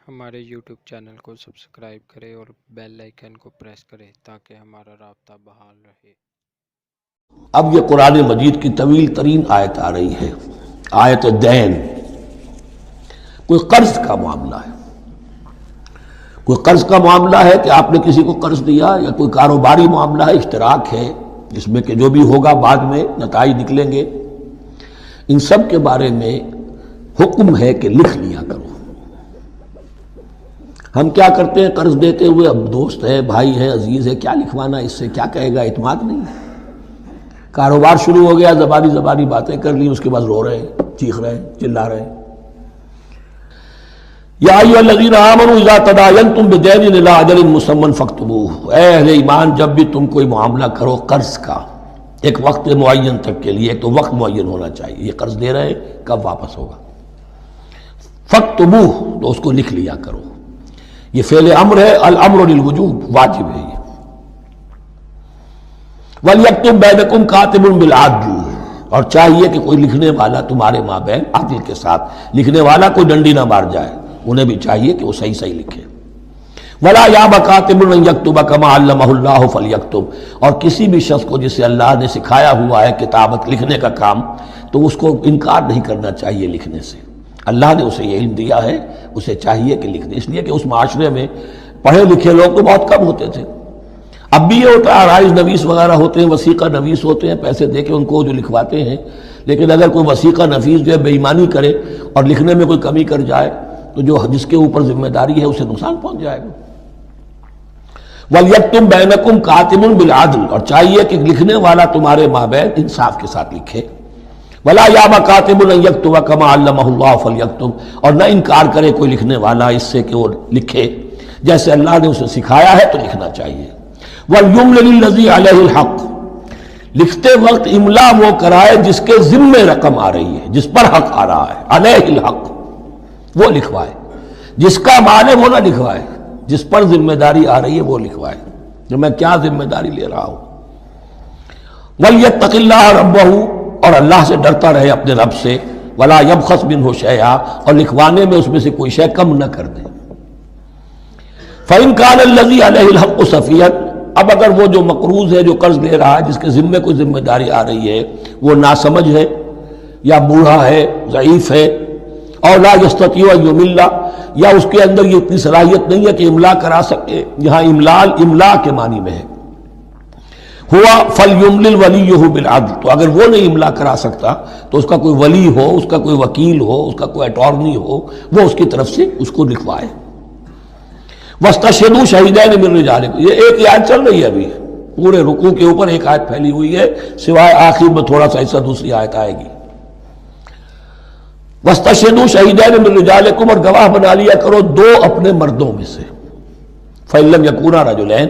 ہمارے YouTube channel کو subscribe کریں اور بیل آئیکن کو پریس کریں تاکہ ہمارا رابطہ بحال رہے۔ اب یہ قرآن مجید کی طویل ترین آیت آ رہی ہے، آیت دین۔ کوئی قرض کا معاملہ ہے، کوئی قرض کا معاملہ ہے کہ آپ نے کسی کو قرض دیا، یا کوئی کاروباری معاملہ ہے، اشتراک ہے جس میں کہ جو بھی ہوگا بعد میں نتائج نکلیں گے، ان سب کے بارے میں حکم ہے کہ لکھ لیا کرو۔ ہم کیا کرتے ہیں قرض دیتے ہوئے، اب دوست ہے، بھائی ہے، عزیز ہے، کیا لکھوانا، اس سے کیا کہے گا، اعتماد نہیں ہے۔ کاروبار شروع ہو گیا، زبانی باتیں کر لی، اس کے بعد رو رہے ہیں، چیخ رہے ہیں، چلا رہے ہیں۔ یا ایھا الذین آمنوا اذا تداینتم بدین الی اجل مسمى فاکتبوہ، اے اہل ایمان جب بھی تم کوئی معاملہ کرو قرض کا ایک وقت معین تک کے لیے، ایک تو وقت معین ہونا چاہیے، یہ قرض دے رہے ہیں کب واپس ہوگا، فاکتبوہ تو اس کو لکھ لیا کرو۔ یہ فعل امر ہے، الامر للوجوب، واجب ہے یہ۔ وَلْيَكْتُبْ بَيْنَكُمْ كَاتِبٌ بِالْعَدْلِ، اور چاہیے کہ کوئی لکھنے والا تمہارے مابین عدل کے ساتھ، لکھنے والا کوئی ڈنڈی نہ مار جائے، انہیں بھی چاہیے کہ وہ صحیح صحیح لکھے۔ وَلَا يَأْبَ كَاتِبٌ أَن يَكْتُبَ كَمَا عَلَّمَهُ اللَّهُ فَلْيَكْتُبْ، اور کسی بھی شخص کو جسے اللہ نے سکھایا ہوا ہے کتابت لکھنے کا کام، تو اس کو انکار نہیں کرنا چاہیے لکھنے سے۔ اللہ نے اسے یہ علم دیا ہے، اسے چاہیے کہ لکھ دے، اس لیے کہ اس معاشرے میں پڑھے لکھے لوگ تو بہت کم ہوتے تھے۔ اب بھی یہ ہوتا ہے، عرائض نویس وغیرہ ہوتے ہیں، وثیقہ نویس ہوتے ہیں، پیسے دے کے ان کو جو لکھواتے ہیں، لیکن اگر کوئی وثیقہ نویس جو ہے بے ایمانی کرے اور لکھنے میں کوئی کمی کر جائے تو جو جس کے اوپر ذمہ داری ہے اسے نقصان پہنچ جائے گا۔ وَلْيَكْتُبْ بَيْنَكُمْ كَاتِبٌ بِالْعَدْلِ، اور چاہیے کہ لکھنے والا تمہارے مابین انصاف کے ساتھ لکھے۔ وَلَا يَأْبَ كَاتِبٌ أَن يَكْتُبَ كَمَا عَلَّمَهُ اللَّهُ فَلْيَكْتُبْ، اور نہ انکار کرے کوئی لکھنے والا اس سے کہ وہ لکھے جیسے اللہ نے اسے سکھایا ہے، تو لکھنا چاہیے۔ وَلْيُمْلِلِ الَّذِي عَلَيْهِ الْحَقُّ، لکھتے وقت املا وہ کرائے جس کے ذمے رقم آ رہی ہے، جس پر حق آ رہا ہے، علیہ الحق، وہ لکھوائے، جس کا مال ہے وہ نہ لکھوائے، جس پر ذمہ داری آ رہی ہے وہ لکھوائے، جو میں کیا ذمہ داری لے رہا ہوں۔ وَلْيَتَّقِ اللَّهَ رَبَّهُ، اور اللہ سے ڈرتا رہے اپنے رب سے، وَلَا يَبْخَسْ مِنْهُ شَيْئًا، اور لکھوانے میں اس میں سے کوئی شے کم نہ کر دے۔ فَإِنْ كَانَ الَّذِي عَلَيْهِ الْحَقُّ سَفِيهًا، اب اگر وہ جو مقروض ہے، جو قرض لے رہا ہے، جس کے ذمے کوئی ذمہ داری آ رہی ہے، وہ ناسمجھ ہے یا بوڑھا ہے، ضعیف ہے، اور لا يستطيع ان يمل، یا اس کے اندر یہ اتنی صلاحیت نہیں ہے کہ املا کرا سکے، یہاں املا کے معنی میں ہے، ہوا فَلْيُمْلِلْ وَلِيُّهُ بِالْعَدْلِ، تو اگر وہ نہیں املا کرا سکتا تو اس کا کوئی ولی ہو، اس کا کوئی وکیل ہو، اس کا کوئی اٹارنی ہو، وہ اس کی طرف سے اس کو لکھوائے۔ وَاسْتَشْهِدُوا شَهِيدَيْنِ مِن رِجَالِكُمْ، یہ ایک آیت چل رہی ہے، ابھی پورے رکوع کے اوپر ایک آیت پھیلی ہوئی ہے، سوائے آخر میں تھوڑا سا حصہ دوسری آیت آئے گی۔ وَاسْتَشْهِدُوا شَهِيدَيْنِ مِن رِجَالِكُمْ، اور گواہ بنا لیا کرو دو اپنے مردوں میں سے، فَإِن لَّمْ يَكُونَا رَجُلَيْنِ،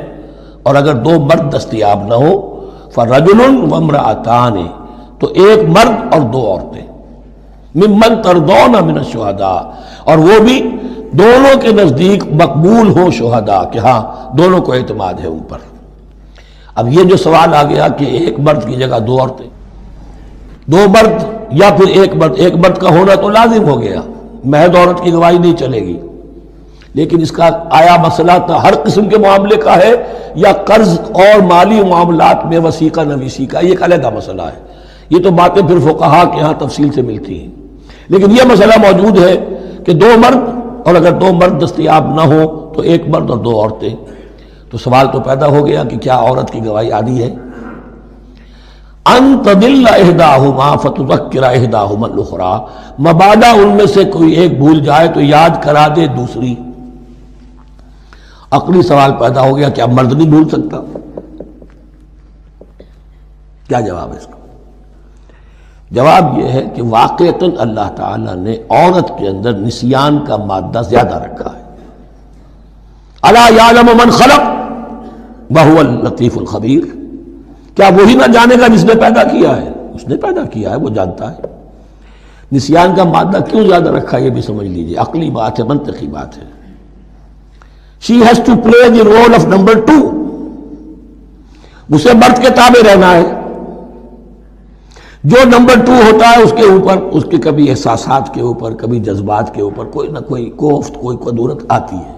اور اگر دو مرد دستیاب نہ ہو، فَرَجُلٌ وَامْرَأَتَانِ، تو ایک مرد اور دو عورتیں، مِمَّن تَرْضَوْنَ مِنَ الشُّهَدَاءِ، اور وہ بھی دونوں کے نزدیک مقبول ہوں شہداء، کہ ہاں دونوں کو اعتماد ہے ان پر۔ اب یہ جو سوال آ گیا کہ ایک مرد کی جگہ دو عورتیں، دو مرد یا پھر ایک مرد کا ہونا تو لازم ہو گیا، محض عورت کی گواہی نہیں چلے گی، لیکن اس کا آیا مسئلہ ہر قسم کے معاملے کا ہے یا قرض اور مالی معاملات میں وثیقہ نویسی کا، یہ ایک علیحدہ مسئلہ ہے، یہ تو باتیں پھر فقہا کے ہاں تفصیل سے ملتی ہیں، لیکن یہ مسئلہ موجود ہے کہ دو مرد، اور اگر دو مرد دستیاب نہ ہو تو ایک مرد اور دو عورتیں، تو سوال تو پیدا ہو گیا کہ کیا عورت کی گواہی عادی ہے؟ ان تضل احداہما فتذکر احداہما الاخری، مبادا ان میں سے کوئی ایک بھول جائے تو یاد کرا دے دوسری۔ عقلی سوال پیدا ہو گیا، کیا مرد نہیں بھول سکتا؟ کیا جواب ہے اس کا؟ جواب یہ ہے کہ واقعتاً اللہ تعالیٰ نے عورت کے اندر نسیان کا مادہ زیادہ رکھا ہے۔ الا یعلم من خلق وہو اللطیف الخبیر، کیا وہی نہ جانے گا جس نے پیدا کیا ہے؟ اس نے پیدا کیا ہے، وہ جانتا ہے۔ نسیان کا مادہ کیوں زیادہ رکھا ہے یہ بھی سمجھ لیجیے، عقلی بات ہے، منطقی بات ہے۔ She has to play the role of number 2، اسے مرد کے تابع رہنا ہے، جو نمبر 2 ہوتا ہے اس کے اوپر اس کے کبھی احساسات کے اوپر کبھی جذبات کے اوپر کوئی نہ کوئی کوفت کوئی قدورت آتی ہے،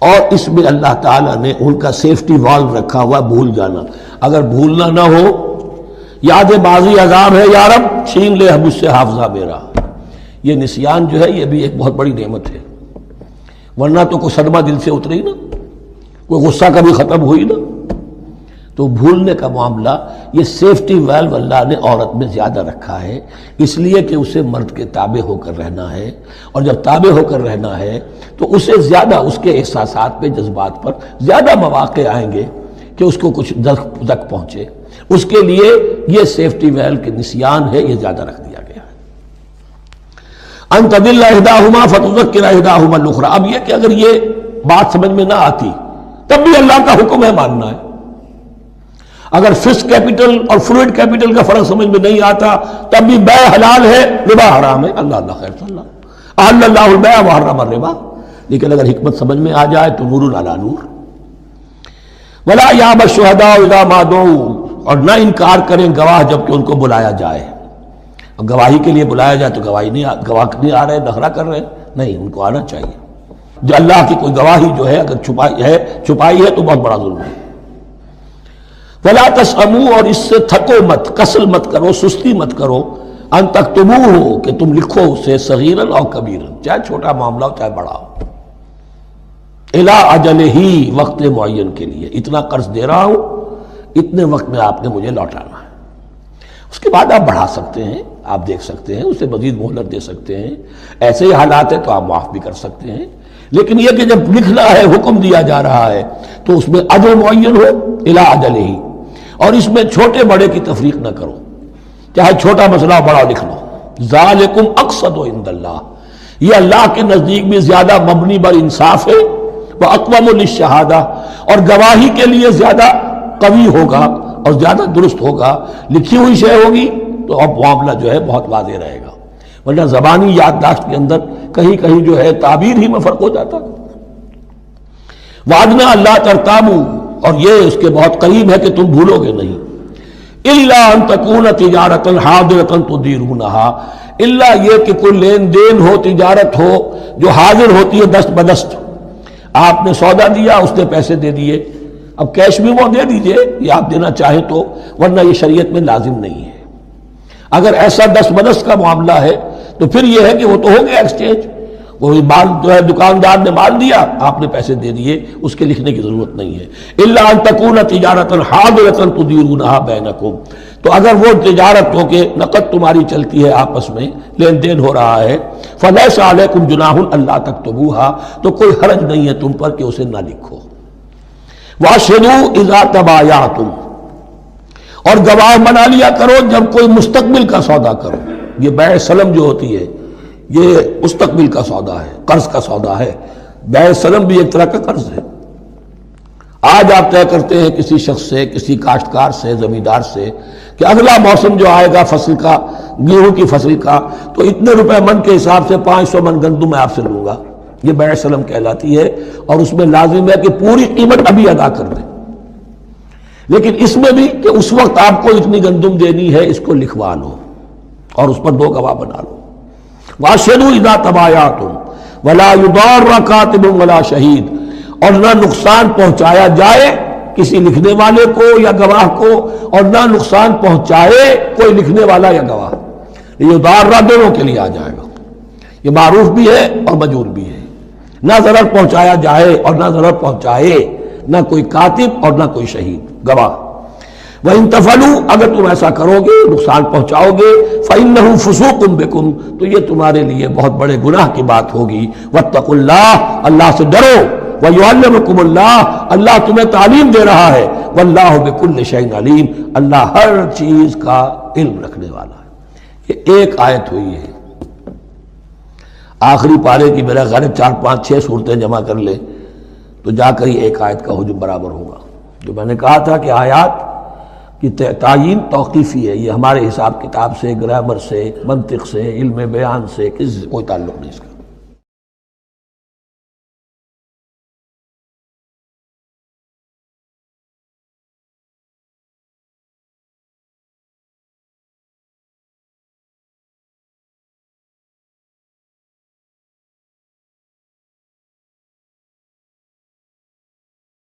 اور اس میں اللہ تعالیٰ نے ان کا سیفٹی والو رکھا ہوا بھول جانا. اگر بھولنا نہ ہو، یاد بازی عذاب ہے یا رب چھین لے مجھ سے حافظہ میرا. یہ نسیان جو ہے یہ بھی ایک بہت بڑی نعمت ہے، ورنہ تو کوئی صدمہ دل سے اتری نا، کوئی غصہ کبھی ختم ہوئی نا. تو بھولنے کا معاملہ یہ سیفٹی ویلو اللہ نے عورت میں زیادہ رکھا ہے، اس لیے کہ اسے مرد کے تابع ہو کر رہنا ہے، اور جب تابع ہو کر رہنا ہے تو اسے زیادہ اس کے احساسات پہ جذبات پر زیادہ مواقع آئیں گے کہ اس کو کچھ دک پہنچے. اس کے لیے یہ سیفٹی ویل کے نسیان ہے، یہ زیادہ رکھ دیا گیا ہے. ان تضل احداہما فتذکر احداہما الاخری. اب یہ کہ اگر یہ بات سمجھ میں نہ آتی تب بھی اللہ کا حکم ہے ماننا ہے. اگر فسک کیپٹل اور فلوئڈ کیپٹل کا فرق سمجھ میں نہیں آتا تب بھی بیع حلال ہے ربا حرام ہے. اللہ خیر صلی اللہ احل اللہ البیع وحرم الربا. لیکن اگر حکمت سمجھ میں آ جائے تو نور علی نور. ولا یاب الشہداء اذا ما دعوا. اور نہ انکار کریں گواہ جب کہ ان کو بلایا جائے. اب گواہی کے لیے بلایا جائے تو گواہ نہیں آ رہے، نخرہ کر رہے، نہیں، ان کو آنا چاہیے. جو اللہ کی کوئی گواہی جو ہے اگر چھپائی ہے تو بہت بڑا ظلم ہے. ولا تسأموا. اور اس سے تھکو مت، کسل مت کرو، سستی مت کرو. ان تکتبوہ کہ تم لکھو اسے صغیراً اور کبیراً، چاہے چھوٹا معاملہ ہو چاہے بڑا ہو. الی اجلہ ہی، وقت معین کے لیے. اتنا قرض دے رہا ہوں، اتنے وقت میں آپ نے مجھے لوٹانا ہے. اس کے بعد آپ بڑھا سکتے ہیں، آپ دیکھ سکتے ہیں، اسے مزید مہلت دے سکتے ہیں. ایسے ہی حالات ہیں تو آپ معاف بھی کر سکتے ہیں. لیکن یہ کہ جب لکھنا ہے، حکم دیا جا رہا ہے تو اس میں اجل معین ہو، الی اجلہ ہی. اور اس میں چھوٹے بڑے کی تفریق نہ کرو، چاہے چھوٹا مسئلہ بڑا لکھ لو. ذالکم اقسط عند اللہ. یہ اللہ کے نزدیک بھی زیادہ مبنی بر انصاف ہے. واقوم للشہادہ. اور گواہی کے لیے زیادہ قوی ہوگا اور زیادہ درست ہوگا. لکھی ہوئی شے ہوگی تو اب معاملہ جو ہے بہت واضح رہے گا، ورنہ زبانی یادداشت کے اندر کہیں کہیں جو ہے تعبیر ہی میں فرق ہو جاتا. وعدنا اللہ ترتابوا. اور یہ اس کے بہت قریب ہے کہ تم بھولو گے نہیں. الا ان تکون تجارۃ حاضرۃ تدیرونھا. الا یہ کہ کوئی لین دین ہو، تجارت ہو جو حاضر ہوتی ہے دست بدست. آپ نے سودا دیا، اس نے پیسے دے دیے، اب کیش بھی وہ دے دیجئے یہ آپ دینا چاہیں تو، ورنہ یہ شریعت میں لازم نہیں ہے. اگر ایسا دست بدست کا معاملہ ہے تو پھر یہ ہے کہ وہ تو ہو گیا ایکسچینج. وہ مال جو ہے دکاندار نے مال دیا، آپ نے پیسے دے دیے، اس کے لکھنے کی ضرورت نہیں ہے. الا ان تکون تجارۃ حاضرۃ تدیرونھا بینکم. تو اگر وہ تجارت ہو کہ نقد تمہاری چلتی ہے، آپس میں لین دین ہو رہا ہے، فلیس علیکم جناح الا تکتبوھا. تو کوئی حرج نہیں ہے تم پر کہ اسے نہ لکھو. واشہدوا اذا تبایعتم. اور گواہ بنا لیا کرو جب کوئی مستقبل کا سودا کرو. یہ بیع سلم جو ہوتی ہے یہ مستقبل کا سودا ہے، قرض کا سودا ہے. بیع سلم بھی ایک طرح کا قرض ہے. آج آپ طے کرتے ہیں کسی شخص سے، کسی کاشتکار سے، زمیندار سے کہ اگلا موسم جو آئے گا فصل کا، گیہوں کی فصل کا، تو اتنے روپے من کے حساب سے 500 من گندم میں آپ سے لوں گا. یہ بیع سلم کہلاتی ہے، اور اس میں لازم ہے کہ پوری قیمت ابھی ادا کر دیں. لیکن اس میں بھی کہ اس وقت آپ کو اتنی گندم دینی ہے، اس کو لکھوا لو اور اس پر 2 گواہ بنا لو. واشہدوا اذا تبایعتم ولا یضار کاتب ولا شہید. اور نہ نقصان پہنچایا جائے کسی لکھنے والے کو یا گواہ کو، اور نہ نقصان پہنچائے کوئی لکھنے والا یا گواہ. یضار دونوں کے لیے آ جائے گا، یہ معروف بھی ہے اور مجرور بھی ہے. نہ ضرر پہنچایا جائے اور نہ ضرر پہنچائے، نہ کوئی کاتب اور نہ کوئی شہید گواہ. وَإِن تَفْعَلُوا. اگر تم ایسا کرو گے، نقصان پہنچاؤ گے، فَإِنَّهُ فُسُوقٌ بِكُمْ. تو یہ تمہارے لیے بہت بڑے گناہ کی بات ہوگی. وَاتَّقُوا اللَّهَ. اللہ سے ڈرو. وَيُعَلِّمُكُمُ اللَّهُ. اللہ تمہیں تعلیم دے رہا ہے. وَاللَّهُ بِكُلِّ شَيْءٍ عَلِيمٌ. اللہ ہر چیز کا علم رکھنے والا ہے. یہ ایک آیت ہوئی ہے. آخری پارے کی میرا غالب 4 5 6 صورتیں جمع کر لے تو جا کر ہی ایک آیت کا حجم برابر ہوگا. جو میں نے کہا تھا کہ آیات کی تعیین توقیفی ہے، یہ ہمارے حساب کتاب سے، گرامر سے، منطق سے، علم بیان سے کوئی تعلق نہیں اس کا.